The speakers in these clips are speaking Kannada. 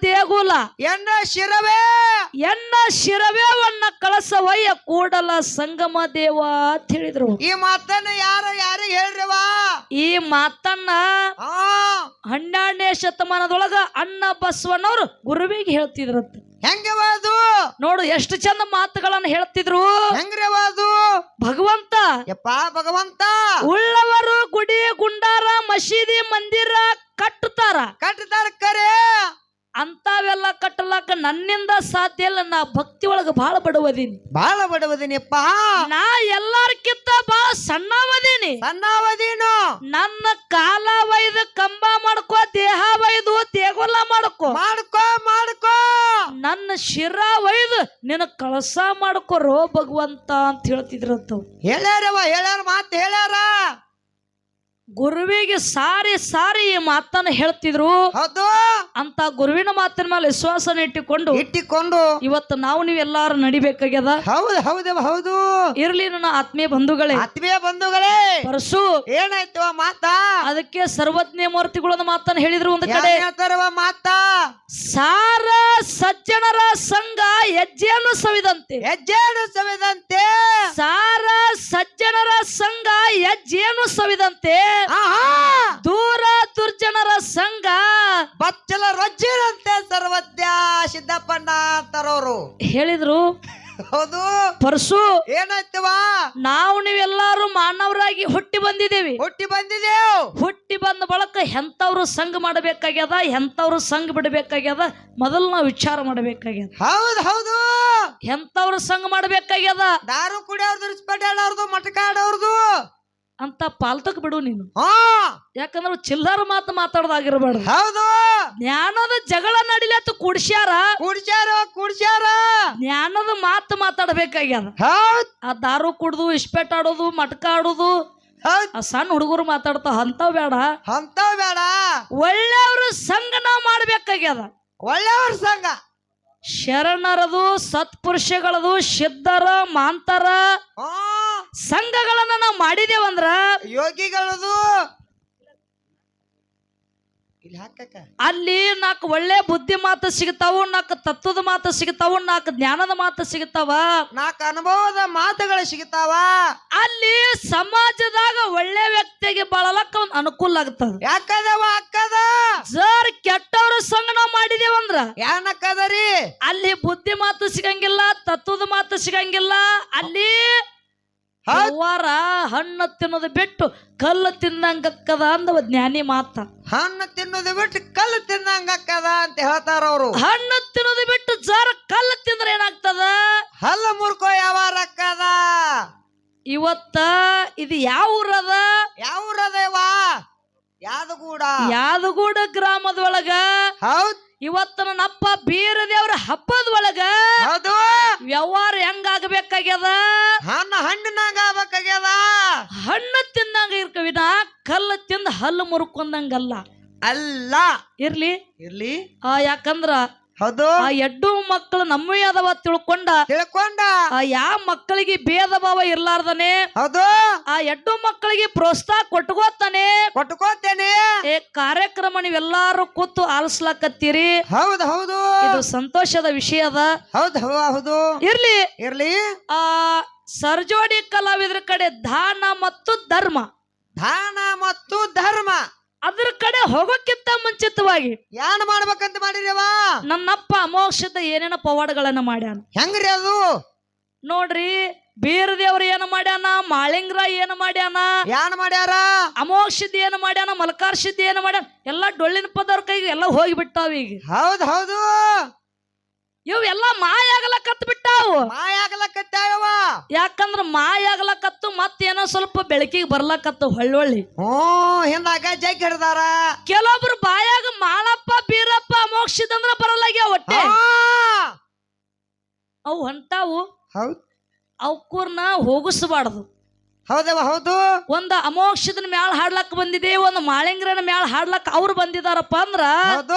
ದೇಗುಲ ಎನ್ನ ಶಿರವೇ ಎನ್ನ ಶಿರವೇವನ್ನ ಕಳಸವಯ್ಯ ಕೂಡಲ ಸಂಗಮ ದೇವ ಅಂತ ಹೇಳಿದ್ರು. ಈ ಮಾತನ್ನ ಯಾರಿಗೆ ಹೇಳ್ರಿವ? ಈ ಮಾತನ್ನ 12ನೇ ಶತಮಾನದೊಳಗ ಅಣ್ಣ ಬಸವಣ್ಣವ್ರು ಗುರುವಿಗೆ ಹೇಳ್ತಿದ್ರಂತ. ಹೆಂಗವಾದು ನೋಡು ಎಷ್ಟು ಚಂದ ಮಾತುಗಳನ್ನ ಹೇಳ್ತಿದ್ರು. ಹೆಂಗ್ರವಾದು? ಭಗವಂತ ಯಪ್ಪ ಭಗವಂತ ಉಳ್ಳವರು ಗುಡಿ ಗುಂಡಾರ ಮಸೀದಿ ಮಂದಿರ ಕಟ್ಟುತ್ತಾರ ಕರೆ ಅಂತಾವೆಲ್ಲ ಕಟ್ಟಲಾಕ ನನ್ನಿಂದ ಸಾಧ್ಯ ಇಲ್ಲ. ನಾ ಭಕ್ತಿ ಒಳಗ ಬಹಳ ಬಡವದೀನಿಪ್ಪ. ನಾ ಎಲ್ಲಾರ್ಕಿಂತ ಬಹಳ ಸಣ್ಣವದೀನಿ. ನನ್ನ ಕಾಲ ಒಯ್ದು ಕಂಬ ಮಾಡ್ಕೋ, ದೇಹ ಒಯ್ದು ದೇಗುಲ ಮಾಡ್ಕೋ. ನನ್ನ ಶಿರ ಒಯ್ದು ನಿನ್ನ ಕಳಸ ಮಾಡ್ಕೋರೋ ಭಗವಂತ ಅಂತ ಹೇಳ್ತಿದ್ರಂತ. ಹೇಳ್ಯಾರ ಮಾತು ಹೇಳ್ಯಾರ. ಗುರುವಿಗೆ ಸಾರಿ ಸಾರಿ ಈ ಮಾತನ್ನ ಹೇಳ್ತಿದ್ರು. ಹೌದು. ಅಂತ ಗುರುವಿನ ಮಾತಿನ ಮೇಲೆ ವಿಶ್ವಾಸನ ಇಟ್ಟಿಕೊಂಡು ಇವತ್ತು ನಾವು ನೀವೆಲ್ಲಾರು ನಡಿಬೇಕಾಗ್ಯದ. ಹೌದು. ಇರ್ಲಿ ನನ್ನ ಆತ್ಮೀಯ ಬಂಧುಗಳೇ ಪರಸು ಏನಾಯ್ತು ಮಾತ? ಅದಕ್ಕೆ ಸರ್ವಜ್ಞ ಮೂರ್ತಿಗಳನ್ನ ಮಾತನ್ನ ಹೇಳಿದ್ರು. ಒಂದು ಕಡೆ ಮಾತ ಸಾರ ಸಜ್ಜನರ ಸಂಘ ಹೆಜ್ಜೆಯನ್ನು ಸವಿದಂತೆ ಸಾರ ಸಜ್ಜನರ ಸಂಘ ಹೆಜ್ಜೆಯನ್ನು ಸವಿದಂತೆ ದೂರ ದುರ್ಜನರ ಸಂಘ ಬಚ್ಚಲ ರೊಜ್ಜಿರಂತೆ ಸರ್ವಜ್ಞ ಸಿದ್ದಪ್ಪಣ್ಣ ತರೋರು ಹೇಳಿದ್ರು. ಹೌದು. ಪರಸು ಏನಾಯ್ತವ? ನಾವು ನೀವೆಲ್ಲಾರು ಮಾನವರಾಗಿ ಹುಟ್ಟಿ ಬಂದಿದ್ದೇವೆ. ಹುಟ್ಟಿ ಬಂದ ಬಳಕ ಎಂತವ್ರು ಸಂಘ ಮಾಡಬೇಕಾಗ್ಯದ, ಎಂತವ್ರು ಸಂಘ ಬಿಡಬೇಕಾಗ್ಯದ, ಮೊದಲು ನಾವು ವಿಚಾರ ಮಾಡಬೇಕಾಗ್ಯದ. ಹೌದು. ಎಂತವ್ರು ಸಂಘ ಮಾಡಬೇಕಾಗ್ಯದ? ದಾರು ಕುಡಿಯೋರ್ದು, ರಿಸ್ಪೆಟಾಡೋರ್ದು, ಮಟಕಾಡೋರ್ದು ಅಂತ ಪಾಲ್ತಕ್ ಬಿಡು ನೀನು. ಯಾಕಂದ್ರೆ ಚಿಲ್ಲರ ಮಾತಾಡೋದಾಗಿರ್ಬಾರ್ದು. ಹೌದು. ಜ್ಞಾನದ ಜಗಳ ನಡಿಲತ್ತು ಕುಡ್ಸ್ಯಾರ ಜ್ಞಾನದ ಮಾತಾಡಬೇಕಾಗ್ಯದ. ಆ ದಾರು ಕುಡ್ದು ಇಸ್ಪೆಟ್ ಆಡೋದು, ಮಟ್ಕ ಆಡೋದು, ಆ ಸಣ್ಣ ಹುಡುಗರು ಮಾತಾಡ್ತಾವ ಅಂತವ್ ಬೇಡ. ಒಳ್ಳೆಯವ್ರ ಸಂಘ ನಾವ್ ಮಾಡ್ಬೇಕಾಗ್ಯದ. ಒಳ್ಳೆಯವ್ರ ಸಂಘ ಶರಣರದು, ಸತ್ಪುರುಷಗಳದು, ಸಿದ್ಧರ, ಮಾಂತರ ಸಂಘಗಳನ್ನ ನಾವು ಮಾಡಿದೇವಂದ್ರ ಯೋಗಿಗಳದು ಅಲ್ಲಿ 4 ಒಳ್ಳೆ ಬುದ್ಧಿ ಮಾತು ಸಿಗ್ತಾವು, 4 ತತ್ವದ ಮಾತು ಸಿಗ್ತಾವು, 4 ಜ್ಞಾನದ ಮಾತು ಸಿಗ್ತಾವ, 4 ಅನುಭವದ ಮಾತುಗಳು ಸಿಗ್ತಾವ. ಅಲ್ಲಿ ಸಮಾಜದಾಗ ಒಳ್ಳೆ ವ್ಯಕ್ತಿಗೆ ಬಾಳಲಕ್ಕ ಒಂದು ಅನುಕೂಲ ಆಗ್ತದ. ಯಾಕದ ಜರ್ ಕೆಟ್ಟವ್ರ ಸಂಘ ನಾವು ಮಾಡಿದೇವಂದ್ರ ಯಾನಕ್ಕದರಿ ಅಲ್ಲಿ ಬುದ್ಧಿ ಮಾತು ಸಿಗಂಗಿಲ್ಲ, ತತ್ವದ ಮಾತು ಸಿಗಂಗಿಲ್ಲ. ಅಲ್ಲಿ ವಾರ ಹಣ್ಣು ತಿನ್ನೋದು ಬಿಟ್ಟು ಕಲ್ಲು ತಿನ್ನಂಗಕ್ಕದ ಅಂದವ ಜ್ಞಾನಿ ಮಾತ. ಹಣ್ಣು ತಿನ್ನೋದು ಬಿಟ್ಟು ಕಲ್ಲು ತಿನ್ನಂಗಕ್ಕದ ಅಂತ ಹೇಳ್ತಾರ ಅವರು. ಹಣ್ಣು ತಿನ್ನೋದು ಬಿಟ್ಟು ಜರ ಕಲ್ಲು ತಿಂದ್ರೆ ಏನಾಗ್ತದ? ಹಲ್ಲು ಮುರ್ಕೋ ಯಾವಾರಕ್ಕದ. ಇವತ್ತ ಇದು ಯಾವ ಊರದ? ಯಾದಗೂಡ ಗ್ರಾಮದೊಳಗ. ಹೌದ್. ಇವತ್ತ ನನ್ನಪ್ಪ ಬೀರ ದೇವ್ರ ಹಬ್ಬದ ಒಳಗ ವ್ಯವಹಾರ ಹೆಂಗಾಗಬೇಕಾಗ್ಯದ? ಹಣ್ಣಿನಾಗ ಆಗ್ಬೇಕಾಗ್ಯದ. ಹಣ್ಣು ತಿಂದಂಗ ಇರ್ಕವಿನ ಕಲ್ಲು ತಿಂದ ಹಲ್ಲು ಮುರ್ಕೊಂಡಂಗಲ್ಲ. ಅಲ್ಲ ಇರ್ಲಿ ಯಾಕಂದ್ರ ಹೌದು ಆ ಎಡ್ಡು ಮಕ್ಕಳು ನಮ್ಮೇ ಅದಾವ ತಿಳ್ಕೊಂಡ ಆ ಯಾವ ಮಕ್ಕಳಿಗೆ ಭೇದ ಭಾವ ಇರ್ಲಾರ್ದನೆ ಹೌದು ಆ ಎಡ್ಡು ಮಕ್ಕಳಿಗೆ ಪ್ರೋತ್ಸಾಹ ಕೊಟ್ಕೋತೇನೆ. ಕಾರ್ಯಕ್ರಮ ನೀವೆಲ್ಲಾರು ಕೂತು ಆಲಿಸ್ಲಾಕತ್ತೀರಿ. ಹೌದು ಇದು ಸಂತೋಷದ ವಿಷಯ ಅದ. ಹೌದು ಇರ್ಲಿ ಆ ಸರ್ಜೋಡಿ ಕಲಾವಿದ್ರ ಕಡೆ ದಾನ ಮತ್ತು ಧರ್ಮ ಅದ್ರ ಕಡೆ ಹೋಗೋಕ್ಕಿಂತ ಮುಂಚಿತವಾಗಿ ಏನ್ ಮಾಡ್ಬೇಕಂತ ಮಾಡಿರವ? ನನ್ನಪ್ಪ ಅಮೋಕ್ಷದ ಏನೇನ ಪವಾಡಗಳನ್ನ ಮಾಡ್ಯಾನ. ಹೆಂಗ್ರಿ ಅದು ನೋಡ್ರಿ. ಬೀರ ದೇವ್ರ ಏನು ಮಾಡ್ಯಾನ, ಮಾಳಿಂಗ್ರ ಏನು ಮಾಡ್ಯಾನ, ಅಮೋಕ್ಷದ ಏನು ಮಾಡ್ಯಾನ, ಮಲಕಾರ್ಷದ ಏನು ಮಾಡ್ಯಾನ, ಎಲ್ಲಾ ಡೊಳ್ಳಿನ ಪದವ್ರ ಕೈಗೆ ಎಲ್ಲ ಹೋಗಿಬಿಟ್ಟಾವ ಈಗ. ಹೌದು ಇವೆಲ್ಲ ಮಾಯಾಗಲಕತ್ ಬಿಟ್ಟಾವು. ಯಾಕಂದ್ರ ಮಾಯಾಗಲಕತ್ತು ಮತ್ತೇನೋ ಸ್ವಲ್ಪ ಬೆಳಕಿಗೆ ಬರ್ಲಕತ್ತು ಹೊಳ್ಳಿ. ಹಿಂದಾಗ ಜಗ್ ಹಿಡ್ದಾರ. ಕೆಲವೊಬ್ರು ಬಾಯಾಗ ಮಾಳಪ್ಪ ಬೀರಪ್ಪ ಮೋಕ್ಷದಂದ್ರ ಬರಲಾಗ್ಯ ಹೊಟ್ಟೆ ಅವು ಹೊಂಟಾವು. ಅವಕೂರ್ನ ಹೋಗಿಸಬಾರ್ದು. ಹೌದು ಒಂದ ಅಮೋಕ್ಷದನ ಮ್ಯಾಲ ಹಾಡ್ಲಕ್ ಬಂದಿದೆ, ಒಂದು ಮಾಳಿಂಗ್ರನ ಮ್ಯಾಲ ಹಾಡ್ಲಕ್ ಅವ್ರು ಬಂದಿದಾರಪ್ಪ ಅಂದ್ರ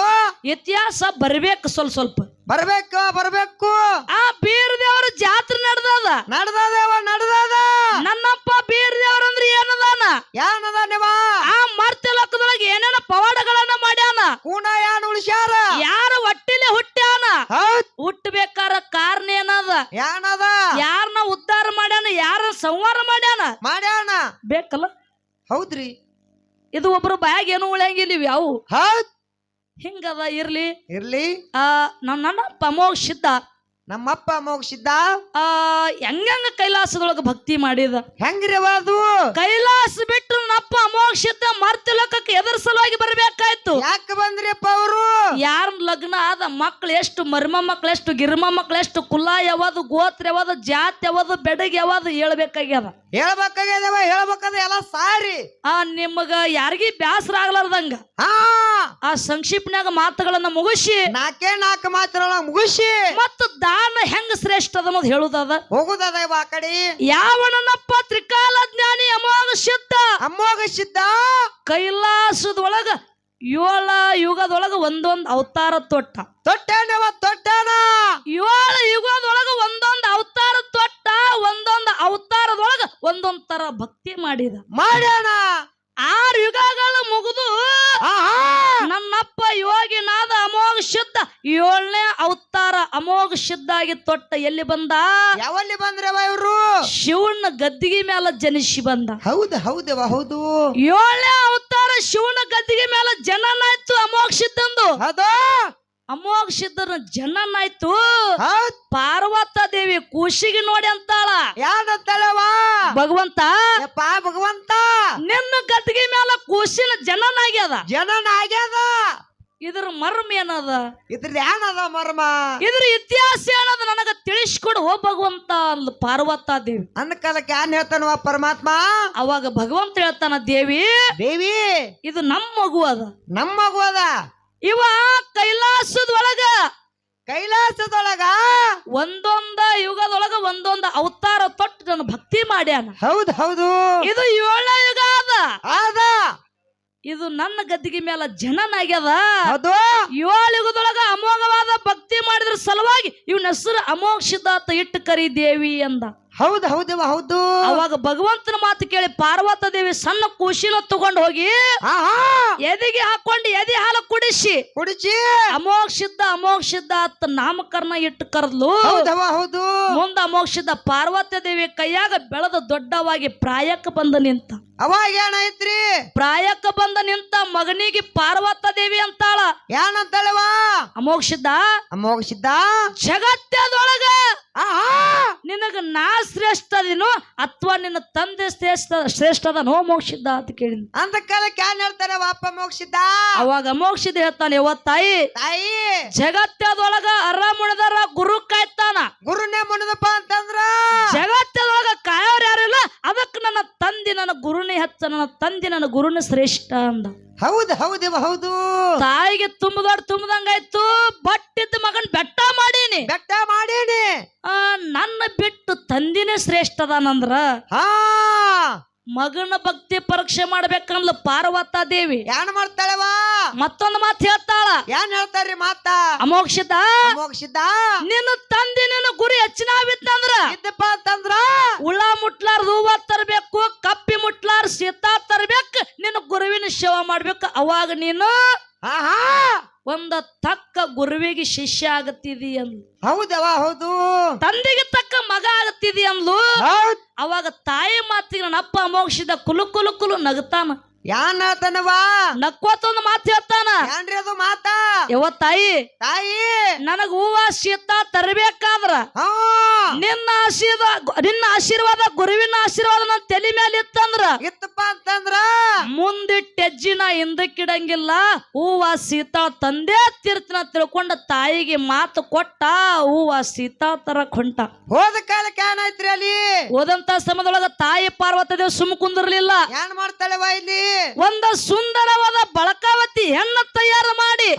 ಇತಿಹಾಸ ಬರ್ಬೇಕು. ಸ್ವಲ್ಪ ಬರ್ಬೇಕು. ಆ ಬೀರ್ ದೇವ್ರ ಜಾತ್ರೆ ನಡೆದದ. ನನ್ನಪ್ಪ ಬೀರ್ ದೇವ್ರ ಅಂದ್ರೆ ಏನದಾನ? ಆ ಮರ್ತ್ಯ ಲೋಕದೊಳಗೆ ಏನೇನ ಪವಾಡಗಳನ್ನ ಮಾಡ್ಯಾನ. ಉಳಿಸ್ಯಾರ. ಯಾರ ಹೊಟ್ಟೆ ಇದು ಒಬ್ರು ಬ್ಯಾಗ್ ಏನು ಉಳಿಯಂಗಿಲ್ಲ ಇವ್ ಯಾವು ಹೌದ್ ಹಿಂಗದ ಇರ್ಲಿ ಇರ್ಲಿ ನನ್ನ ಅಮೋಘ ಸಿದ್ಧ ನಮ್ಮಪ್ಪ ಅಮೋಘ ಸಿದ್ಧ ಹೆಂಗ ಕೈಲಾಸದೊಳಗ ಭಕ್ತಿ ಮಾಡಿದ ಹೆಂಗ್ರಿ ಅದು ಕೈಲಾಸ ಬಿಟ್ಟು ನನ್ನಪ್ಪ ಅಮೋಘ ಸಿದ್ಧ ಮರ್ತಿಲೋಕಕ್ಕೆ ಎದರ ಸಲುವಾಗಿ ಬರ್ಬೇಕಾಯ್ತು ಯಾಕೆ ಬಂದ್ರಿಪ್ಪ ಅವರು ಯಾರ ಲಗ್ನ ಆದ ಮಕ್ಳು ಎಷ್ಟು ಮರ್ಮ ಮಕ್ಳು ಎಷ್ಟು ಗಿರ್ಮ ಮಕ್ಳು ಎಷ್ಟು ಕುಲ ಯಾವುದು ಗೋತ್ರ ಯಾವುದು ಜಾತಿ ಯಾವುದು ಬೆಡಗ್ ಯಾವುದು ಹೇಳ್ಬೇಕಾಗ್ಯದ ಹೇಳ್ಬೇಕಾದ ಎಲ್ಲ ಸಾರಿ ನಿಮಗ ಯಾರಿಗಿ ಬ್ಯಾಸರ ಆಗ್ಲಾರ್ದಂಗ ಆ ಸಂಕ್ಷಿಪ್ನ್ಯಾಗ ಮಾತುಗಳನ್ನ ಮುಗಿಸಿ ನಾಲ್ಕು ಮಾತುಗಳನ್ನ ಮುಗಿಸಿ ಮತ್ತು ದಾನ ಹೆಂಗ ಶ್ರೇಷ್ಠ ಅದ ಅನ್ನೋದು ಹೇಳುದದ ಹೋಗುದದ ಆ ಕಡೆ ಯಾವನಪ್ಪ ತ್ರಿಕಾಲ ಜ್ಞಾನಿ ಅಮೋಘ ಸಿದ್ಧ ಕೈಲಾಸದೊಳಗ 7 ಯುಗದೊಳಗ ಒಂದೊಂದು ಅವತಾರ ತೊಟ್ಟಾನ 7 ಯುಗದೊಳಗ ಒಂದೊಂದು ಅವತಾರ ತೊಟ್ಟ ಒಂದೊಂದು ಅವತಾರದೊಳಗ ಒಂದೊಂದ್ ತರ ಭಕ್ತಿ ಮಾಡ್ಯಾನ 6 ಯುಗಗಳ ಮುಗಿದು ನನ್ನಪ್ಪ ಯೋಗಿನಾದ ಅಮೋಘ ಸಿದ್ಧ 7ನೇ ಅವತಾರ ಅಮೋಘ ಸಿದ್ಧ ಆಗಿ ತೊಟ್ಟ ಎಲ್ಲಿ ಬಂದ ಯಾವಲ್ಲಿ ಬಂದ್ರವ ಇವ್ರು ಶಿವನ ಗದ್ದಿಗೆ ಮೇಲೆ ಜನಿಸಿ ಬಂದ ಹೌದು 7ನೇ ಅವತಾರ ಶಿವನ ಗದ್ದಿಗೆ ಮೇಲೆ ಜನನಾಯ್ತು ಅಮೋಘ ಸಿದ್ಧಂದು ಅಮೋಘ ಸಿದ್ಧನ ಜನನಾಯ್ತು ಪಾರ್ವತ ದೇವಿ ಕೂಸಿಗೆ ನೋಡಿ ಅಂತಾಳ ಯಾರಂತಾಳವ ಭಗವಂತ ನಿನ್ನ ಗದ್ದಿಗೆ ಮೇಲೆ ಕೂಸಿನ ಜನನಾಗ್ಯದ ಇದ್ರ ಮರ್ಮ ಏನದ ಇದ್ರದ್ದು ಏನದ ಮರ್ಮ ಇದ್ರ ಇತಿಹಾಸ ಏನದ ನನಗ ತಿಳಿಸ್ಕೊಡು ಓ ಭಗವಂತ ಅಂದ್ಲು ಪಾರ್ವತ ದೇವಿ ಅನ್ನ ಕಾಲಕ್ಕೆ ಏನ್ ಹೇಳ್ತಾನವ ಪರಮಾತ್ಮ ಅವಾಗ ಭಗವಂತ ಹೇಳ್ತಾನ ದೇವಿ ಇದು ನಮ್ಮ ಮಗು ಅದ ಇವ ಕೈಲಾಸದೊಳಗ ಒಂದೊಂದ ಯುಗದೊಳಗ ಒಂದೊಂದು ಅವತಾರ ತೊಟ್ಟು ನನ್ನ ಭಕ್ತಿ ಮಾಡ್ಯಾನ ಹೌದು ಇದು 7ನೇ ಯುಗ ಅದ ಇದು ನನ್ನ ಗದ್ದಿಗೆ ಮೇಲೆ ಜನನಾಗ್ಯದ 7 ಯುಗದೊಳಗ ಅಮೋಘವಾದ ಭಕ್ತಿ ಮಾಡಿದ್ರ ಸಲುವಾಗಿ ಇವನ ಹೆಸರು ಅಮೋಘ ಸಿದ್ಧಾರ್ಥ ಇಟ್ಟು ಕರಿ ದೇವಿ ಅಂದ ಹೌದು ಅವಾಗ ಭಗವಂತನ ಮಾತು ಕೇಳಿ ಪಾರ್ವತ ದೇವಿ ಸಣ್ಣ ಕೂಸಿನ ತಗೊಂಡು ಹೋಗಿ ಎದೆಗೆ ಹಾಕೊಂಡು ಎದೆ ಹಾಲು ಕುಡಿಸಿ ಅಮೋಘ ಸಿದ್ಧ ಅಂತ ನಾಮಕರಣ ಇಟ್ಟು ಕರೆದ್ಲು ಮುಂದ ಅಮೋಘ ಸಿದ್ಧ ಪಾರ್ವತ ದೇವಿ ಕೈಯಾಗ ಬೆಳೆದ ದೊಡ್ಡವಾಗಿ ಪ್ರಾಯಕ್ಕೆ ಬಂದ ನಿಂತ ಅವಾಗ ಏನಾಯ್ತ್ರಿ ಪ್ರಾಯಕ್ಕೆ ಬಂದ ನಿಂತ ಮಗನಿಗೆ ಪಾರ್ವತ ದೇವಿ ಅಂತಾಳ ಏನಂತಾಳವಾ ಅಮೋಘ ಸಿದ್ಧ ಜಗತ್ತದೊಳಗ ನಿನಗ ನಾ ಶ್ರೇಷ್ಠ ಅದಿನೋ ಅಥವಾ ನಿನ್ನ ತಂದೆ ಶ್ರೇಷ್ಠ ಅದನೋ ಅಮೋಘ ಸಿದ್ಧ ಅಂತ ಕೇಳಿದ ಅಂತ ಕಾಲಕ್ಕೆ ಏನ್ ಹೇಳ್ತಾರೆ ವಾಪ ಅಮೋಘ ಸಿದ್ಧ ಅವಾಗ ಅಮೋಘ ಸಿದ್ಧ ಹೇಳ್ತಾನೆ ತಾಯಿ ಜಗತ್ತದೊಳಗ ಅರಮುಣದರ ಗುರು ಕಾಯ್ತಾನ ಗುರುನೇ ಮುಣದಪ್ಪ ಅಂತಂದ್ರ ಜಗತ್ತದೊಳಗ ಕಾಯೋರು ಯಾರಿಲ್ಲ ಅದಕ್ಕೆ ನನ್ನ ತಂದೆ ನನ್ನ ಗುರುನೇ ಹಚ್ಚ ನನ್ನ ತಂದೆ ನನ್ನ ಗುರುನೇ ಶ್ರೇಷ್ಠ ಅಂದ ಹೌದು ತಾಯಿಗೆ ತುಂಬದಂಗಾಯ್ತು ಬಟ್ಟಿದ್ದ ಮಗನ್ ಬೆಟ್ಟ ಮಾಡೀನಿ ನನ್ನ ಬಿಟ್ಟು ತಂದಿನೇ ಶ್ರೇಷ್ಠ ಅದಾನಂದ್ರ ಮಗನ ಭಕ್ತಿ ಪರೀಕ್ಷೆ ಮಾಡ್ಬೇಕಂದ್ಲ ಪಾರ್ವತ ದೇವಿ ಏನ್ ಮಾಡ್ತಾಳವ ಮತ್ತೊಂದು ಮಾತು ಹೇಳ್ತಾಳ ಏನ್ ಹೇಳ್ತಾರ್ರಿ ಮಾತ ಅಮೋಘ ಸಿದ್ಧ ನಿನ್ನ ತಂದೆ ನಿನ್ನ ಗುರಿ ಹೆಚ್ಚಿನಾವಿತ್ತಂದ್ರ ಇದ್ದಪ್ಪ ಅಂತಂದ್ರ ಉಳ ಮುಟ್ಲಾರ್ದ ಹೂವ ತರಬೇಕು ಕಪ್ಪಿ ಮುಟ್ಲಾರ ಸೀತಾ ತರಬೇಕು ನಿನ್ನ ಗುರುವಿನ ಸೇವಾ ಮಾಡ್ಬೇಕು ಅವಾಗ ನೀನು ಒಂದ ತಕ್ಕ ಗುರುವಿಗೆ ಶಿಷ್ಯ ಆಗತ್ತಿದಿ ಅಂದ್ಲು ಹೌದು ತಂದೆಗೆ ತಕ್ಕ ಮಗ ಆಗತ್ತಿದಿ ಅಂದ್ಲು ಅವಾಗ ತಾಯಿ ಮಾತಿಗೆ ನನ್ನ ಅಪ್ಪ ಅಮೋಘ ಸಿದ್ಧ ಕುಲು ನಗತಾನ ಯಾನತನವಾ ನಕ್ಕೋತೊಂದು ಮಾತು ಹೇಳ್ತಾನ ಏನ್ರಿ ಅದು ಮಾತ ತಾಯಿ ನನಗ ಹೂವ ಸೀತಾ ತರಬೇಕಾದ್ರ ನಿನ್ನ ಆಶೀರ್ವಾದ ಗುರುವಿನ ಆಶೀರ್ವಾದ ನನ್ನ ತಲೆ ಮೇಲೆ ಇತ್ತಪ್ಪ ಅಂತಂದ್ರ ಮುಂದಿಟ್ಟೆಜ್ಜಿನ ಹಿಂದಕ್ಕಿಡಂಗಿಲ್ಲ ಹೂವ ಸೀತಾ ತಂದೆ ತಿರ್ತಿನ ತಿಳ್ಕೊಂಡ ತಾಯಿಗೆ ಮಾತು ಕೊಟ್ಟ ಹೂವ ಸೀತಾ ತರ ಕೊಂಟ ಹೋದ ಕಾಲಕ್ಕೆ ಏನಾಯ್ತ್ರಿ ಅಲ್ಲಿ ಹೋದಂತ ಸಮಯದೊಳಗ ತಾಯಿ ಪಾರ್ವತ ದೇವ್ ಸುಮ್ ಕುಂದಿರ್ಲಿಲ್ಲ ಏನ್ ಮಾಡ್ತಾಳೆವ ಇಲ್ಲಿ ಒಂದ ಸುಂದರವಾದ ಬಳಕಾವತಿ ಹೆಣ್ಣ ತಯಾರು ಮಾಡಿ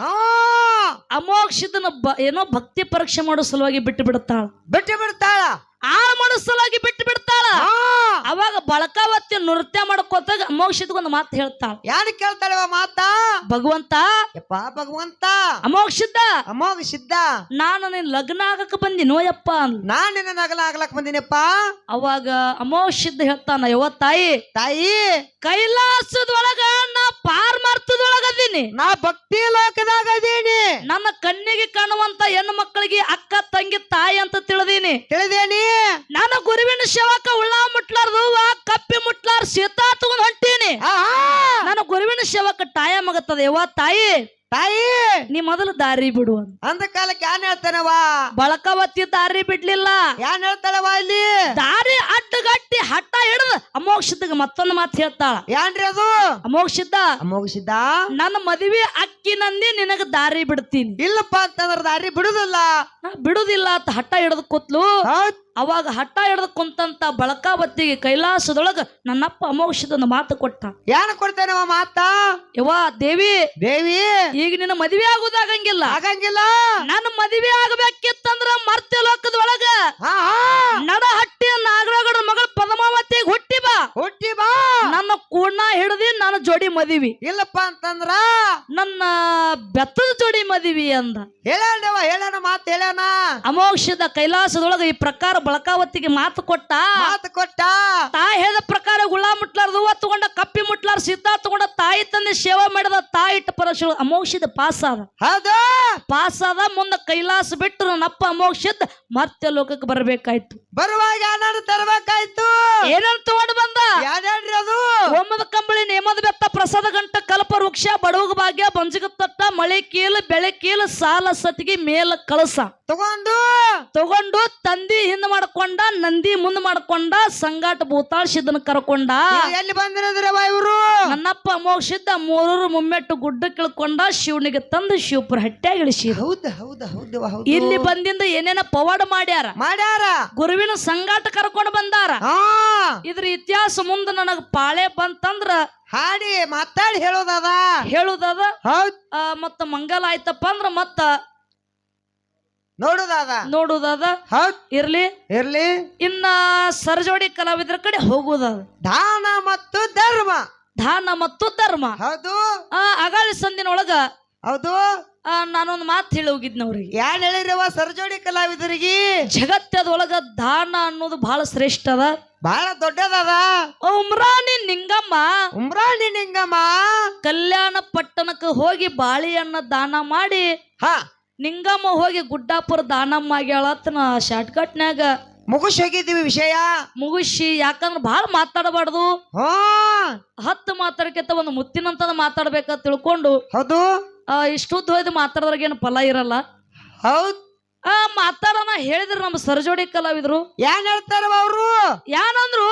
ಅಮೋಘ ಸಿದ್ಧನ ಏನೋ ಭಕ್ತಿ ಪರೀಕ್ಷೆ ಮಾಡೋ ಸಲುವಾಗಿ ಬಿಟ್ಟು ಬಿಡ್ತಾಳ ಮಾಡೋ ಸಲುವಾಗಿ ಬಿಟ್ಟು ಬಿಡ್ತಾಳ ಅವಾಗ ಬಳಕಾವತಿ ನೃತ್ಯ ಮಾಡ್ಕೋತಾಗ ಅಮೋಘ ಸಿದ್ಧ ಒಂದು ಮಾತು ಹೇಳ್ತಾಳ ಯಾರು ಕೇಳ್ತಾಳವ ಮಾತಾ ಭಗವಂತ ಅಮೋಘ ಸಿದ್ಧ ನಾನು ನಿನ್ ಲಗ್ನ ಆಗಕ್ ಬಂದಿನೋ ಯಪ್ಪ ನಾನ್ ನಿನ್ನ ಲಗ್ನ ಆಗ್ಲಕ್ ಬಂದಿನಪ್ಪ ಅವಾಗ ಅಮೋಘ ಸಿದ್ಧ ಹೇಳ್ತಾನ ತಾಯಿ ಕೈಲಾಸದೊಳಗ ನಾ ಪಾರ್ಮಾರ್ಥದೊಳಗ ಅದೀನಿ ನಾ ಭಕ್ತಿ ಲೋಕದಾಗ ಅದೀನಿ ನನ್ನ ಕಣ್ಣಿಗೆ ಕಾಣುವಂತ ಹೆಣ್ಣು ಮಕ್ಕಳಿಗೆ ಅಕ್ಕ ತಂಗಿ ತಾಯಿ ಅಂತ ತಿಳಿದೀನಿ ನಾನು ಗುರುವಿನ ಸೇವಕ ಉಳ್ಳ ಮುಟ್ಲಾರ್ದು ಕಪ್ಪಿ ಮುಟ್ಲಾರ್ ಸೀತಾ ತಗೊಂಡ್ ಹೊಂಟೀನಿ. ನಾನು ಗುರುವಿನ ಸೇವಕ ಟಾಯ ಮಗತ್ತದ ಯವ್ವ ತಾಯಿ ತಾಯಿ ನೀ ಮೊದಲು ದಾರಿ ಬಿಡು ಅಂದ ಕಾಲಕ್ಕೆ ಯಾನ್ ಹೇಳ್ತಾನವಾ ಬಳಕವತ್ತಿ ದಾರಿ ಬಿಡ್ಲಿಲ್ಲ. ಯಾನ್ ಹೇಳ್ತಾಳವಾ ಇಲ್ಲಿ ದಾರಿ ಅಡ್ಡಗಟ್ಟಿ ಹಟ್ಟ ಹಿಡ್ದ ಅಮೋಕ್ಷದಾಗ ಮತ್ತೊಂದು ಮಾತು ಹೇಳ್ತಾಳ. ಯಾನ್ರಿ ಅದು ಅಮೋಕ್ಷಿದ್ದ ಅಮೋಘಸಿದ್ದ ನನ್ನ ಮದುವೆ ಅಕ್ಕಿ ನಂದಿ ನಿನಗ ದಾರಿ ಬಿಡ್ತೀನಿ. ಇಲ್ಲಪ್ಪ ಅಂತಂದ್ರ ದಾರಿ ಬಿಡುದಿಲ್ಲ ಬಿಡುದಿಲ್ಲ ಅಂತ ಹಟ್ಟ ಹಿಡ್ದು ಕೂತ್ಲು. ಅವಾಗ ಹಟ್ಟ ಹಿಡ್ದು ಕುಂತಂತ ಬಳಕಾವತ್ತಿಗೆ ಕೈಲಾಸದೊಳಗ ನನ್ನಪ್ಪ ಅಮೋಕ್ಷದೊಂದು ಮಾತು ಕೊಟ್ಟ. ಯಾನ್ ಕೊಡ್ತಾನವ ಮಾತ ಯವ್ವ ದೇವಿ ದೇವಿ ಈಗ ನಿನ್ನ ಮದುವೆ ಆಗುದಾಗಂಗಿಲ್ಲ. ಆಗಂಗಿಲ್ಲ. ನನ್ನ ಮದುವೆ ಆಗಬೇಕಿತ್ತಂದ್ರ ಮರ್ತ್ಯ ಲೋಕದೊಳಗ ನಡ ಹಟ್ಟಿ ನಾಗರಗಡ ಮಗಳ ಪದ್ಮಾವತಿಗೆ ಹುಟ್ಟಿ ಬಾ ಹುಟ್ಟಿ ಬಾ ನನ್ನ ಕೂಣ ಹಿಡ್ದಿ ನನ್ನ ಜೋಡಿ ಮದಿವಿ. ಇಲ್ಲಪ್ಪ ಅಂತಂದ್ರ ನನ್ನ ಬೆತ್ತದ ಜೋಡಿ ಮದಿವಿ ಅಂದ. ಹೇಳವ ಹೇಳಣ ಮಾತು ಹೇಳಣ. ಅಮೋಕ್ಷದ ಕೈಲಾಸದೊಳಗ ಈ ಪ್ರಕಾರ ಬಳಕಾವತ್ತಿಗೆ ಮಾತು ಕೊಟ್ಟ. ತಾ ಹೇಳಿದ ಪ್ರಕಾರ ಗುಳ ಮುಟ್ಲಾರ್ದು ತಗೊಂಡ ಕಪ್ಪಿ ಮುಟ್ಲಾರ್ ಸೀತಾ ತಗೊಂಡ ತಾಯಿ ತಂದೆ ಸೇವಾ ಮಾಡಿದ ತಾಯಿ ಇಟ್ಟ ಪರಶು ಅಮೋಕ್ಷದ ಪಾಸ್ ಆದ. ಹೌದು ಪಾಸ್ ಆದ. ಮುಂದ ಕೈಲಾಸ ಬಿಟ್ಟು ನನ್ನಪ್ಪ ಅಮೋಕ್ಷದ ಮರ್ತ್ಯ ಲೋಕಕ್ಕೆ ಬರಬೇಕಾಯ್ತು. ಬರುವಾಗ ಏನಾದ್ರು ತರಬೇಕಾಯ್ತು. ಏನಂತ ತಗೊಂಡು ಬಂದ ಯಾವ್ದ್ರಿ ಅದು ಓಮದ ಕಂಬಳಿ ನೇಮದ ಬೆತ್ತ ಪ್ರಸಾದ ಗಂಟ ಕಲ್ಪ ವೃಕ್ಷ ಬಡವಗ ಭಾಗ್ಯ ಬಂಜಗ ತಟ್ಟ ಮಳೆ ಕೀಲ ಬೆಳೆ ಕೀಲ ಸಾಲ ಸತಿಗೆ ಮೇಲ ಕಳಸ ತಗೊಂಡು ತಂದಿ ಹಿಂದ್ ಮಾಡ್ಕೊಂಡ ನಂದಿ ಮುಂದ್ ಮಾಡ್ಕೊಂಡ ಸಂಗಾಟ ಭೂತಾಳ್ ಸಿದ್ದನ ಕರ್ಕೊಂಡ. ಎಲ್ಲಿ ಬಂದ್ರವ ಇವರು ನನ್ನಪ್ಪ ಅಮೋಕ್ಷಿದ್ದ ಮೂರೂರು ಮುಮ್ಮೆಟ್ಟು ಗುಡ್ಡ ಕಿಳ್ಕೊಂಡ ಶಿವನಿಗೆ ತಂದು ಶಿವಪುರ ಹಟ್ಟ್ಯಾಗ ಇಳಿಸಿ. ಇಲ್ಲಿ ಬಂದಿಂದ ಏನೇನ ಪವಾಡ ಮಾಡ್ಯಾರ ಗುರುವಿನ ಸಂಗಾಟ ಕರ್ಕೊಂಡು ಬಂದಾರ. ಇದ್ರ ಇತಿಹಾಸ ಮುಂದ ನನಗ ಪಾಳೆ ಬಂತಂದ್ರ ಹಾಡಿ ಮಾತಾಡಿ ಹೇಳುದದ ಮತ್ತ ಮಂಗಲ ಆಯ್ತಪ್ಪ ಅಂದ್ರ ಮತ್ತ ನೋಡುದಾದ ಇರ್ಲಿ ಇರ್ಲಿ. ಇನ್ನ ಸರಜೋಡಿ ಕಲಾವಿದರ ಕಡೆ ಹೋಗುದದ ದಾನ ಮತ್ತು ಧರ್ಮ. ದಾನ ಮತ್ತು ಧರ್ಮ ಹೌದು. ಅಗಾಳಿ ಸಂದಿನೊಳಗ ಹೌದು ನಾನೊಂದು ಮಾತು ಹೇಳಿ ಹೋಗಿದ್ನವ್ರಿಗೆ. ಯಾನ್ ಹೇಳಿರವ ಸರಜೋಡಿ ಕಲಾವಿದರಿಗೆ ಜಗತ್ತದೊಳಗ ದಾನ ಅನ್ನೋದು ಬಹಳ ಶ್ರೇಷ್ಠ ಅದ, ಬಹಳ ದೊಡ್ಡದದ. ಉಮ್ರಾಣಿ ನಿಂಗಮ್ಮ ಕಲ್ಯಾಣ ಪಟ್ಟಣಕ್ಕೆ ಹೋಗಿ ಬಾಳೆಹಣ್ಣ ದಾನ ಮಾಡಿ ನಿಂಗಮ್ಮ ಹೋಗಿ ಗುಡ್ಡಾಪುರ ದಾನಮ್ಮ ಆಗ್ಯಾಳತ್ನ ಶಾರ್ಟ್ ಕಟ್ನ್ಯಾಗ ಮುಗಿಸಿ ಹೋಗಿದ್ದೀವಿ ವಿಷಯ ಮುಗಿಸಿ. ಯಾಕಂದ್ರ ಬಹಳ ಮಾತಾಡಬಾರ್ದು. 10 ಮಾತಾಡಕ್ಕಿಂತ ಒಂದು ಮುತ್ತಿನಂತದ ಮಾತಾಡ್ಬೇಕಂತ ತಿಳ್ಕೊಂಡು ಹೌದು ಇಷ್ಟುದ್ದ ಹೋಯ್ದು ಮಾತಾಡೋದ್ರಾಗೇನು ಫಲ ಇರಲ್ಲ. ಹೌದ್ ಮಾತಾಡೋಣ ಹೇಳಿದ್ರು ನಮ್ಮ ಸರಜೋಡಿ ಕಲಾವಿದ್ರು. ಏನ್ ಹೇಳ್ತಾರ ಅವರು ಏನಂದ್ರು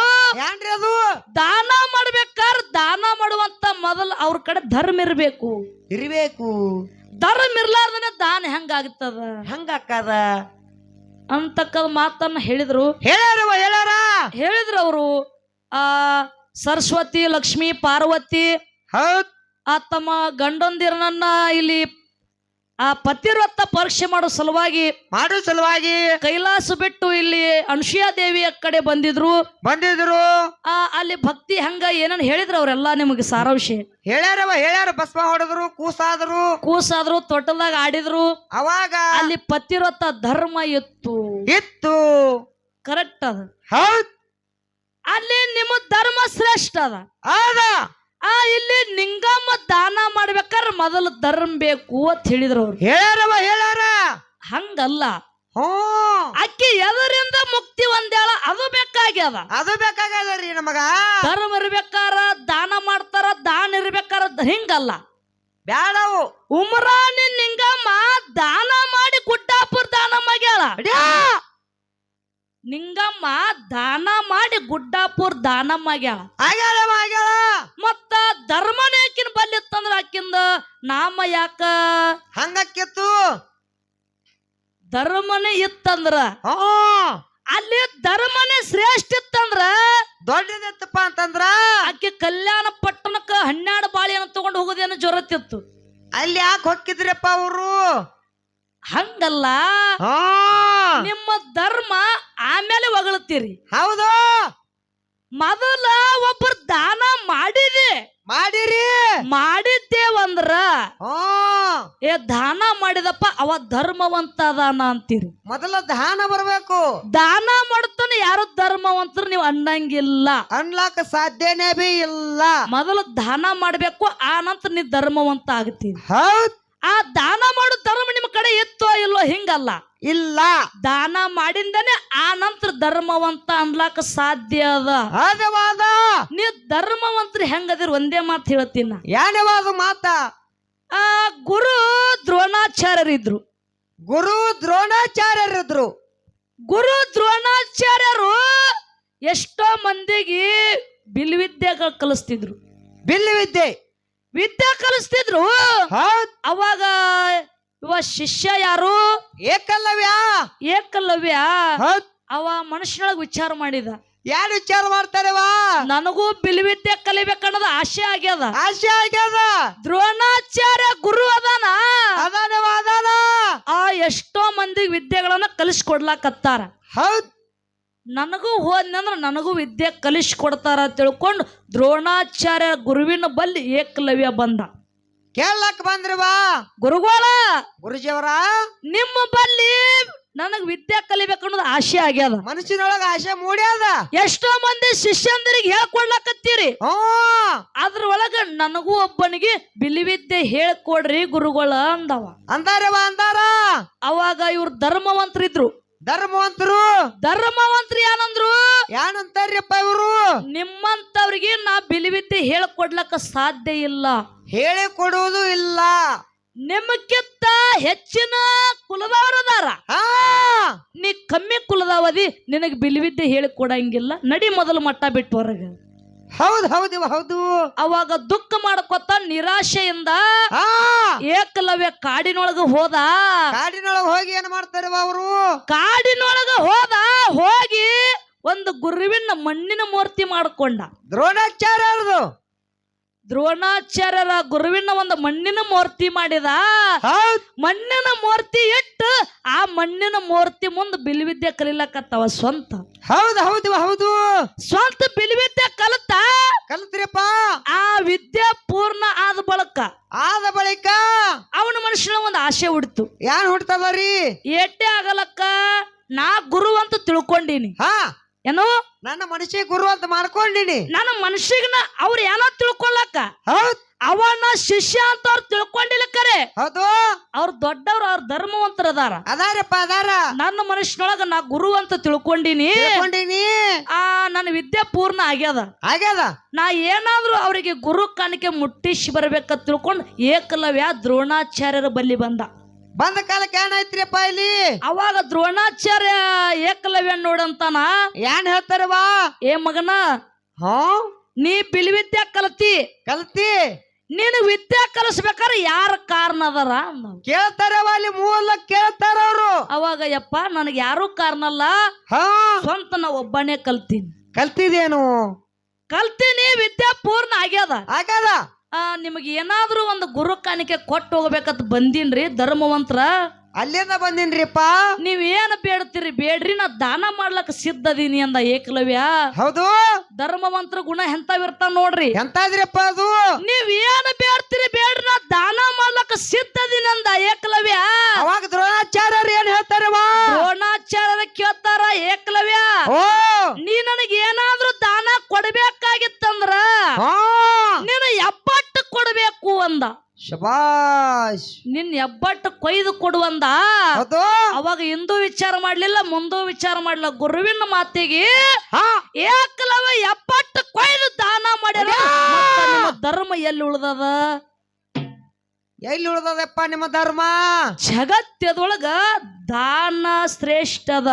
ಏನ್ರಿ ಅದು ದಾನ ಮಾಡ್ಬೇಕಾರ ದಾನ ಮಾಡುವಂತ ಮೊದಲು ಅವ್ರ ಕಡೆ ಧರ್ಮ ಇರ್ಬೇಕು. ಧರ್ಮ ಇರ್ಲಾರ್ದನೆ ದಾನ ಹೆಂಗಾಗ್ತದ ಹಂಗಾಕದ ಅಂತಕ್ಕದ ಮಾತನ್ನ ಹೇಳಿದ್ರು. ಹೇಳಿದ್ರು ಅವರು ಸರಸ್ವತಿ ಲಕ್ಷ್ಮಿ ಪಾರ್ವತಿ ತಮ್ಮ ಗಂಡಂದಿರನ್ನ ಇಲ್ಲಿ ಪತಿವ್ರತ ಪರೀಕ್ಷೆ ಮಾಡೋ ಸಲುವಾಗಿ ಕೈಲಾಸ ಬಿಟ್ಟು ಇಲ್ಲಿ ಅನುಸೂಯ ದೇವಿಯ ಕಡೆ ಬಂದಿದ್ರು. ಅಲ್ಲಿ ಭಕ್ತಿ ಹಂಗ ಏನನ್ ಹೇಳಿದ್ರು ಅವರೆಲ್ಲಾ ನಿಮಗೆ ಸಾರಾಂಶ ಹೇಳ್ಯಾರ. ಭಸ್ಮ ಹೊಡೆದ್ರು, ಕೂಸಾದ್ರು, ತೊಟ್ಟದಾಗ ಆಡಿದ್ರು. ಅವಾಗ ಅಲ್ಲಿ ಪತಿವ್ರತ ಧರ್ಮ ಇತ್ತು ಕರೆಕ್ಟ್ ಅದ. ಅಲ್ಲಿ ನಿಮ್ಮ ಧರ್ಮ ಶ್ರೇಷ್ಠ ಅದ. ಇಲ್ಲಿ ನಿಂಗಮ್ಮ ದಾನ ಮಾಡ್ಬೇಕಾರ ಮೊದಲು ಧರ್ಮ ಬೇಕು ಅಂತ ಹೇಳಿದ್ರು ಅವ್ರು. ಹೇಳ್ಯಾರ ಹಂಗಲ್ಲ. ಅಕ್ಕಿ ಎದರಿಂದ ಮುಕ್ತಿ ಒಂದೇಳ ಅದು ಬೇಕಾಗ್ಯದ ನಮಗ. ಧರ್ಮ ಇರ್ಬೇಕಾರ ದಾನ ಮಾಡ್ತಾರ, ದಾನ ಇರ್ಬೇಕಾರ ಹಿಂಗಲ್ಲ ಬ್ಯಾಡವು. ಉಮ್ರಾಣಿ ನಿಂಗಮ್ಮ ದಾನ ಮಾಡಿ ಗುಡ್ಡಾಪುರ ದಾನ ಮಾಡ್ಯಾಳ. ನಿಂಗಮ್ಮ ದಾನ ಮಾಡಿ ಗುಡ್ಡಾಪುರ ದಾನ ಮಾಡ್ಯಾಳ. ಮತ್ತ ಧರ್ಮನೇ ಆಕಿನ ಬಲ್ಲಿತ್ತಂದ್ರ ಆಕಿಂದ ನಾಮ ಯಾಕ ಹಂಗಕ್ಕಿತ್ತು. ಧರ್ಮನೇ ಇತ್ತಂದ್ರ ಅಲ್ಲಿ ಧರ್ಮನೇ ಶ್ರೇಷ್ಠ ಇತ್ತಂದ್ರ ದೊಡ್ಡದಿತ್ತಪ್ಪ ಅಂತಂದ್ರ ಆಕೆ ಕಲ್ಯಾಣ ಪಟ್ಟಣಕ್ಕ 12 ಬಾಳೆಯನ್ನು ತಗೊಂಡು ಹೋಗೋದೇನು ಜೊರತಿತ್ತು. ಅಲ್ಲಿ ಯಾಕೆ ಹೊಕ್ಕಿದ್ರಪ್ಪ ಅವರು? ಹಂಗಲ್ಲ, ನಿಮ್ಮ ಧರ್ಮ ಆಮೇಲೆ ಹೊಗಳ್ತೀರಿ. ಹೌದು. ಮೊದಲ ಒಬ್ಬರು ದಾನ ಮಾಡಿದ್ದೇವಂದ್ರ ದಾನ ಮಾಡಿದಪ್ಪ ಅವ ಧರ್ಮವಂತ ದಾನ ಅಂತೀರಿ. ಮೊದಲ ದಾನ ಬರ್ಬೇಕು. ದಾನ ಮಾಡ್ತಾನೆ ಯಾರು ಧರ್ಮವಂತರು ನೀವು ಅನ್ನಂಗಿಲ್ಲ, ಅನ್ಲಾಕ ಸಾಧ್ಯನೇ ಬಿ ಇಲ್ಲ. ಮೊದಲು ದಾನ ಮಾಡ್ಬೇಕು, ಆ ನಂತರ ನೀವು ಧರ್ಮವಂತ ಆಗ್ತೀರಿ. ಹೌದ್. ಆ ದಾನ ಮಾಡೋ ಧರ್ಮ ನಿಮ್ ಕಡೆ ಇತ್ತೋ ಇಲ್ಲೋ ಗುರುಗಳು ಹಿಂಗಲ್ಲ. ಇಲ್ಲ, ದಾನ ಮಾಡಿಂದನೆ ಆ ನಂತರ ಧರ್ಮವಂತ ಅನ್ಲಾಕ ಸಾಧ್ಯ ಅದ. ಅದೇವಾದ ನೀ ಧರ್ಮವಂತರು ಹೆಂಗದಿರ್ ಒಂದೇ ಮಾತು ಹೇಳ್ತೀನ. ಯಾನವಾದ ಮಾತ. ಆ ಗುರು ದ್ರೋಣಾಚಾರ್ಯರಿದ್ರು. ಗುರು ದ್ರೋಣಾಚಾರ್ಯರಿದ್ರು. ಗುರು ದ್ರೋಣಾಚಾರ್ಯರು ಎಷ್ಟೋ ಮಂದಿಗೆ ಬಿಲ್ವಿದ್ಯೆಗಳು ಕಲಿಸ್ತಿದ್ರು. ಬಿಲ್ಲು ವಿದ್ಯೆ ಕಲಿಸ್ತಿದ್ರು. ಹೌದ್. ಅವಾಗ ಇವ ಶಿಷ್ಯ ಯಾರು? ಏಕಲವ್ಯ. ಹೌದ್. ಅವ ಮನುಷ್ಯನೊಳಗ ವಿಚಾರ ಮಾಡಿದ, ಯಾರು ವಿಚಾರ ಮಾಡ್ತಾರವಾ, ನನಗೂ ಬಿಲ್ವಿದ್ಯೆ ಕಲಿಬೇಕನ್ನೋದ ಆಸೆ ಆಗ್ಯದ. ದ್ರೋಣಾಚಾರ್ಯ ಗುರು ಅದಾನ. ಆ ಎಷ್ಟೋ ಮಂದಿಗೆ ವಿದ್ಯೆಗಳನ್ನ ಕಲಿಸ್ಕೊಡ್ಲಾಕತ್ತಾರ. ಹೌದ್. ನನಗೂ ಹೋದ್ನಂದ್ರ ನನಗೂ ವಿದ್ಯೆ ಕಲಿಸ್ಕೊಡ್ತಾರ ತಿಳ್ಕೊಂಡು ದ್ರೋಣಾಚಾರ್ಯ ಗುರುವಿನ ಬಲ್ಲಿ ಏಕಲವ್ಯ ಬಂದ. ಕೇಳಕ್ ಬಂದ್ರವಾ, ಗುರುಗಳ ಗುರುಜಿಯವರ ನಿಮ್ಮ ಬಲ್ಲಿ ನನಗ್ ವಿದ್ಯೆ ಕಲಿಬೇಕನ್ನೋದು ಆಸೆ ಆಗ್ಯದ. ಮನಸ್ಸಿನೊಳಗ ಆಸೆ ಮೂಡ್ಯಾದ. ಎಷ್ಟೋ ಮಂದಿ ಶಿಷ್ಯಂದರಿಗೆ ಹೇಳ್ಕೊಡ್ಲಾಕತ್ತೀರಿ, ಅದ್ರೊಳಗ ನನಗೂ ಒಬ್ಬನಿಗೆ ಬಿಲ್ವಿದ್ಯೆ ಹೇಳ್ಕೊಡ್ರಿ ಗುರುಗಳ ಅಂದವ. ಅಂದಾರ. ಅವಾಗ ಇವ್ರು ಧರ್ಮವಂತರಿದ್ರು. ಧರ್ಮವಂತರು ಏನಂತಾರ್ಯಪ್ಪ ಇವರು? ನಿಮ್ಮಂತವ್ರಿಗೆ ನಾ ಬಿಲ್ವಿದ್ಯೆ ಹೇಳ್ಕೊಡ್ಲಕ್ಕ ಸಾಧ್ಯ ಇಲ್ಲ, ಹೇಳಿ ಕೊಡುವುದು ಇಲ್ಲ. ನಿಮಕ್ಕಿಂತ ಹೆಚ್ಚಿನ ಕುಲದವರದಾರ, ನೀ ಕಮ್ಮಿ ಕುಲದವದಿ, ನಿನಗ್ ಬಿಲ್ವಿದ್ಯೆ ಹೇಳಿ ಕೊಡಂಗಿಲ್ಲ, ನಡಿ ಮೊದಲು ಮಟ್ಟ ಬಿಟ್ಟು ಹೊರಗ. ಹೌದು. ಅವಾಗ ದುಃಖ ಮಾಡ್ಕೊತ ನಿರಾಶೆಯಿಂದ ಏಕಲವ್ಯ ಕಾಡಿನೊಳಗ ಹೋದ. ಕಾಡಿನೊಳಗ ಹೋಗಿ ಏನ್ ಮಾಡ್ತಾರ ಅವರು? ಕಾಡಿನೊಳಗ ಹೋಗಿ ಒಂದು ಗುರುವಿನ ಮಣ್ಣಿನ ಮೂರ್ತಿ ಮಾಡ್ಕೊಂಡ. ದ್ರೋಣಾಚಾರ್ಯರ ಗುರುವಿನ ಒಂದು ಮಣ್ಣಿನ ಮೂರ್ತಿ ಮಾಡಿದ. ಮಣ್ಣಿನ ಮೂರ್ತಿ ಇಟ್ಟು ಆ ಮಣ್ಣಿನ ಮೂರ್ತಿ ಮುಂದೆ ಬಿಲ್ವಿದ್ಯೆ ಕಲಿಲಕತ್ತವ ಸ್ವಂತ. ಹೌದು. ಸ್ವಂತ ಬಿಲ್ವಿದ್ಯೆ ಕಲ್ತ್ರಪ್ಪ. ಆ ವಿದ್ಯೆ ಪೂರ್ಣ ಆದ ಬಳಿಕ ಅವನ ಮನುಷ್ಯನ ಒಂದು ಆಸೆ ಹುಡ್ತು. ಯಾನ್ ಹುಡ್ತದರಿ? ಏಟೆ ಆಗಲಕ್ಕ ನಾ ಗುರು ಅಂತ ತಿಳ್ಕೊಂಡಿನಿ. ಏನು ನನ್ನ ಮನುಷ್ಯ ಗುರು ಅಂತ ಮಾಡ್ಕೊಂಡಿನಿ. ನನ್ನ ಮನುಷ್ಯಗನ ಅವ್ರು ಏನೋ ತಿಳ್ಕೊಳ್ಳಕ್ಕ, ಅವನ ಶಿಷ್ಯ ಅಂತ ಅವ್ರು ತಿಳ್ಕೊಂಡಿಲ್ಲ. ಕರೆ ಹೌದು, ಅವ್ರ ದೊಡ್ಡವ್ರು, ಅವ್ರ ಧರ್ಮವಂತರದಾರ. ಅದಾರ. ನನ್ನ ಮನುಷ್ಯನೊಳಗ ನಾ ಗುರು ಅಂತ ತಿಳ್ಕೊಂಡಿನಿ. ನನ್ನ ವಿದ್ಯೆ ಪೂರ್ಣ ಆಗ್ಯದ. ನಾ ಏನಾದ್ರು ಅವರಿಗೆ ಗುರು ಕಾಣಿಕೆ ಮುಟ್ಟಿಸಿ ಬರ್ಬೇಕಂತ ತಿಳ್ಕೊಂಡು ಏಕಲವ್ಯ ದ್ರೋಣಾಚಾರ್ಯರ ಬಲ್ಲಿ ಬಂದ ಕಾಲಕ್ಕೆ ಏನಾಯ್ತ್ರಿಪ್ಪ ಇಲ್ಲಿ? ಅವಾಗ ದ್ರೋಣಾಚಾರ್ಯ ಏಕಲವ್ಯ ನೋಡಂತಾನ. ಏನ್ ಹೇಳ್ತಾರವಾ? ಏ ಮಗನ, ನೀ ಬಿಲ್ವಿದ್ಯೆ ಕಲ್ತಿ, ನೀನು ವಿದ್ಯೆ ಕಲಿಸ್ಬೇಕಾದ್ರೆ ಯಾರ ಕಾರಣ ಅದಾರ ಕೇಳ್ತಾರವ. ಅಲ್ಲಿ ಮೂಲ ಕೇಳ್ತಾರ ಅವರು. ಅವಾಗ ಯಪ್ಪ ನನಗೆ ಯಾರು ಕಾರಣ ಅಲ್ಲ, ಸ್ವಂತ ನಾ ಒಬ್ಬನೇ ಕಲ್ತಿದೇನು? ಕಲ್ತೀನಿ, ವಿದ್ಯೆ ಪೂರ್ಣ ಆಗ್ಯದ. ನಿಮಗೆ ಏನಾದ್ರೂ ಒಂದು ಗುರು ಕಾಣಿಕೆ ಕೊಟ್ಟು ಹೋಗ್ಬೇಕಂತ ಬಂದೀನ್ರಿ ಧರ್ಮವಂತರ. ಅಲ್ಲಿಂದ ಬಂದಿನ್ರಿಪ್ಪ. ನೀವ್ ಏನ್ ಬೇಡ್ತೀರಿ ಬೇಡ್ರಿ, ನಾ ದಾನ ಮಾಡ್ಲಕ್ ಸಿದ್ಧದೀನಿ ಅಂದ ಏಕಲವ್ಯ. ಹೌದು, ಧರ್ಮವಂತರ ಗುಣ ಎಂತಾವಿರ್ತಾವ ನೋಡ್ರಿ. ಎಂತಾದ್ರಿಪ್ಪ ಅದು? ನೀವ್ ಏನ್ ಬೇಡ್ತೀರಿ ಬೇಡ್ರಿ, ನಾ ದಾನ ಮಾಡ್ಲಕ್ ಸಿದ್ಧದೀನಿ ಅಂದ ಏಕಲವ್ಯ. ಅವಾಗ ದ್ರೋಣಾಚಾರ್ಯರು ಏನ್ ಹೇಳ್ತಾರವಾ? ದ್ರೋಣಾಚಾರ್ಯರ ಕೇಳ್ತಾರ, ಏಕಲವ್ಯ ನೀ ನನಗೆ ಏನಾದ್ರೂ ದಾನ ಕೊಡ್ಬೇಕಾಗಿತ್ತಂದ್ರ ನೀನು ಎಬ್ಬಟ್ಟು ಕೊಡ್ಬೇಕು ಅಂದ. ಶಬಾಷ್, ನಿನ್ ಎಬ್ಬಟ್ಟು ಕೊಯ್ದು ಕೊಡುವಂದ. ಅವಾಗ ಹಿಂದೂ ವಿಚಾರ ಮಾಡ್ಲಿಲ್ಲ, ಮುಂದೂ ವಿಚಾರ ಮಾಡ್ಲಿಲ್ಲ, ಗುರುವಿನ ಮಾತಿಗೆ ಏಕಲವ್ಯ ಎಬ್ಬಟ್ಟು ಕೊಯ್ದು ದಾನ ಮಾಡ್ಯಾರ. ನಿಮ್ಮ ಧರ್ಮ ಎಲ್ಲಿ ಉಳ್ದದಪ್ಪ ನಿಮ್ಮ ಧರ್ಮ? ಜಗತ್ತದೊಳಗ ದಾನ ಶ್ರೇಷ್ಠದ.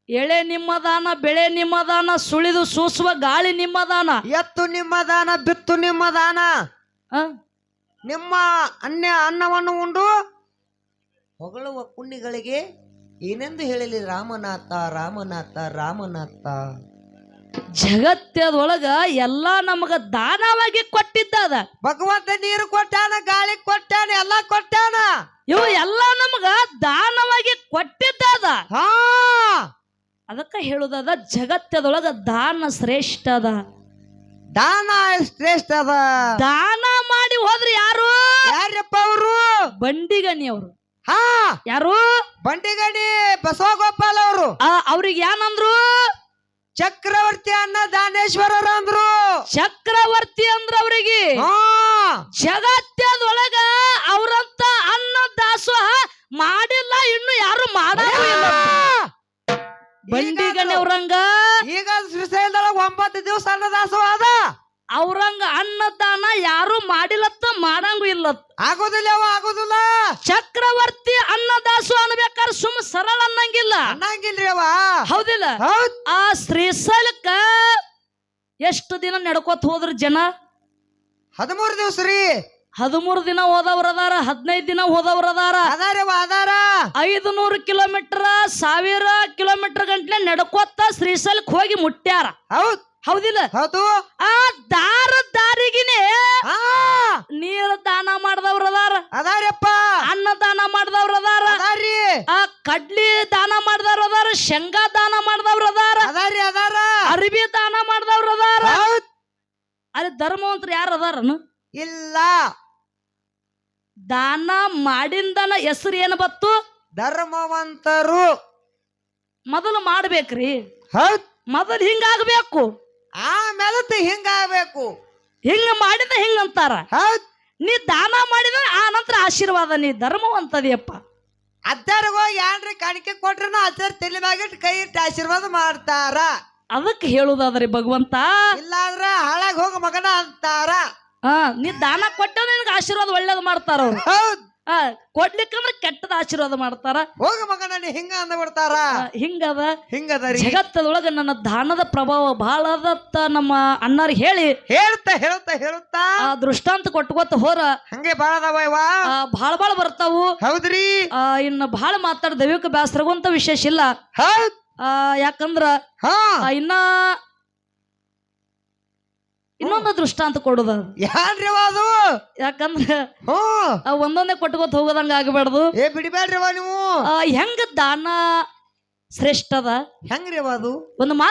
ಎಳೆ ನಿಮ್ಮ ದಾನ, ಬೆಳೆ ನಿಮ್ಮ ದಾನ, ಸುಳಿದು ಸೂಸುವ ಗಾಳಿ ನಿಮ್ಮ ದಾನ, ಎತ್ತು ನಿಮ್ಮ ದಾನ, ಬಿತ್ತು ನಿಮ್ಮ ದಾನ. ನಿಮ್ಮ ಅನ್ನವನ್ನು ಉಂಡು ಹೊಗಳುವ ಪುಣ್ಯಗಳಿಗೆ ಏನೆಂದು ಹೇಳಲಿ ರಾಮನಾಥ ರಾಮನಾಥ ರಾಮನಾಥ. ಜಗತ್ತದೊಳಗ ಎಲ್ಲಾ ನಮಗ ದಾನವಾಗಿ ಕೊಟ್ಟಿದ್ದದ. ಭಗವಂತ ನೀರು ಕೊಟ್ಟಾನ, ಗಾಳಿ ಕೊಟ್ಟಾನ, ಎಲ್ಲ ಕೊಟ್ಟಾನ. ಇವು ಎಲ್ಲ ನಮಗ ದಾನವಾಗಿ ಕೊಟ್ಟಿದ್ದದ. ಅದಕ್ಕ ಹೇಳುದದ ಜಗತ್ತದೊಳಗ ದಾನ ಶ್ರೇಷ್ಠ ಅದ. ದಾನ ಶ್ರೇಷ್ಠ ಅದ. ದಾನ ಮಾಡಿ ಹೋದ್ರೆ ಯಾರಪ್ಪ ಅವರು? ಬಂಡಿಗಣಿ ಅವರು. ಯಾರು? ಬಂಡಿಗಣಿ ಬಸವಗೋಪಾಲ್ ಅವರು. ಅವ್ರಿಗೆ ಏನಂದ್ರು? ಚಕ್ರವರ್ತಿ ಅನ್ನ ದಾನೇಶ್ವರರ ಅಂದ್ರು. ಚಕ್ರವರ್ತಿ ಅಂದ್ರ ಅವ್ರಿಗೆ. ಜಗತ್ತದೊಳಗ ಅವ್ರಂತ ಅನ್ನ ದಾಸೋ ಮಾಡಿಲ್ಲ ಇನ್ನು ಯಾರು ಮಾಡಾರು ಇಲ್ಲ ಬಂಡಿಗಣ್ಣೆ ಅವ್ರಂಗ ಈಗ ಶ್ರೀಶೈಲದೊಳಗ 9 ದಿವಸ ಅನ್ನದಾಸವಾದ ಅವ್ರಂಗ ಅನ್ನದಾನ ಯಾರು ಮಾಡಿಲ್ಲತ್ತ ಮಾಡಂಗು ಇಲ್ಲ ಆಗೋದಿಲ್ಲ ಆಗೋದಿಲ್ಲ. ಚಕ್ರವರ್ತಿ ಅನ್ನದಾಸು ಅನ್ಬೇಕಾದ್ರೆ ಸುಮ್ ಸರಳ ಅನ್ನಂಗಿಲ್ಲ ಅನ್ನಂಗಿಲ್ರಿ ಅವ. ಹೌದಿಲ್ಲ? ಹೌದ್. ಆ ಶ್ರೀಶೈಲಕ್ಕ ಎಷ್ಟು ದಿನ ನಡ್ಕೋತ ಹೋದ್ರ ಜನ? 13 ದಿವಸ ರೀ. 13 ದಿನ ಹೋದವ್ರದಾರ, 15 ದಿನ ಹೋದವ್ರದಾರ, ಅದಾರ 500 ಕಿಲೋಮೀಟರ್ 1000 ಕಿಲೋಮೀಟರ್ ಗಂಟ್ಲೆ ನಡ್ಕೋತ ಶ್ರೀಶೈಲಕ್ಕೆ ಹೋಗಿ ಮುಟ್ಟ್ಯಾರ. ಹೌದ್. ಹೌದಿಲ್ಲ? ಹೌದು. ಆ ದಾರಿಗಿನೇ ನೀರು ದಾನ ಮಾಡ್ದವ್ರದಾರ, ಅದಾರಪ್ಪ. ಅನ್ನ ದಾನ ಮಾಡ್ದವ್ರದಾರ, ಅದಾರಿ. ಆ ಕಡ್ಲಿ ದಾನ ಮಾಡ್ದವ್ರದಾರ, ಶೇಂಗಾ ದಾನ ಮಾಡ್ದವ್ರದಾರ, ಅದಾರಿ ಅದಾರ. ಅರಿವಿ ದಾನ ಮಾಡ್ದವ್ರದಾರ. ಹೌದ್. ಅಲ್ಲಿ ಧರ್ಮವಂತರು ಯಾರು ಅದಾರನು? ಇಲ್ಲ. ದಾನ ಮಾಡಿಂದನ ಹೆಸರು ಏನು ಬತ್ತು? ಧರ್ಮವಂತರು. ಮೊದಲು ಮಾಡ್ಬೇಕ್ರಿ. ಹೌದ್. ಮೊದಲು ಹಿಂಗಾಗ್ಬೇಕು, ಆಮೇಲೆ ಹಿಂಗಾಗಬೇಕು. ಹಿಂಗ ಮಾಡಿದ ಹಿಂಗಂತಾರ. ಹೌದ್. ನೀ ದಾನ ಮಾಡಿದ್ರೆ ಆ ನಂತರ ಆಶೀರ್ವಾದ. ನೀ ಧರ್ಮವಂತದಿಯಪ್ಪ. ಅಜ್ಜಾರಿಗೋ ಏನ್ರಿ ಕಾಣಿಕೆ ಕೊಟ್ರನ ಅಜ್ಜಾರ್ ತಲೆ ಮ್ಯಾಗಿಟ್ಟು ಕೈ ಇಟ್ಟು ಆಶೀರ್ವಾದ ಮಾಡ್ತಾರ. ಅದಕ್ಕೆ ಹೇಳುದಾದ್ರಿ ಭಗವಂತ, ಇಲ್ಲಾಂದ್ರ ಹಾಳಾಗಿ ಹೋಗ ಮಗನ ಅಂತಾರ. ನೀ ದಾನ ಕೊಟ್ಟ ನಿನ್ಗೆ ಆಶೀರ್ವಾದ ಒಳ್ಳೇದು ಮಾಡ್ತಾರ ಅವ್ರು. ಹೌದ್. ಕೊಡ್ಲಿಕ್ಕಂದ್ರೆ ಕೆಟ್ಟದ ಆಶೀರ್ವಾದ ಮಾಡ್ತಾರ. ಹೋಗ ಮಗನ ನೀ ಹಿಂಗ ಅಂದ ಬಿಡ್ತಾರ. ಹಿಂಗದ ಹಿಂಗದರಿ ಜಗತ್ತದೊಳಗ. ನನ್ನ ದಾನದ ಪ್ರಭಾವ ಬಹಳ ಅದತ್ತ ನಮ್ಮ ಅಣ್ಣಾರ್ ಹೇಳಿ ಹೇಳುತ್ತಾ ಆ ದೃಷ್ಟಾಂತ ಕೊಟ್ಕೋತ ಹೋರ ಹಂಗೆ ಬಾಳದವ ಇವ. ಬಾಳ ಬರ್ತಾವು. ಹೌದ್ರಿ. ಇನ್ನು ಬಹಳ ಮಾತಾಡ ದೈವಿಕ ಬ್ಯಾಸರಗುವಂತ ವಿಶೇಷ ಇಲ್ಲ. ಹೌದ್. ಯಾಕಂದ್ರ ಇನ್ನೊಂದು ದೃಷ್ಟಾಂತ ಕೊಡುದ. ಯಾನ್ರಿ ಅದು? ಯಾಕಂದ್ರ ಒಂದೊಂದೇ ಕೊಟ್ಕೋತ ಹೋಗೋದಂಗ ಆಗಬಾರ್ದು. ಬಿಡಿಬ್ಯಾಡ್ರಿ ನೀವು. ಹೆಂಗ ದಾನ ಶ್ರೇಷ್ಠದ ಹೆಂಗ್ರಿ ಅದು? ಒಂದು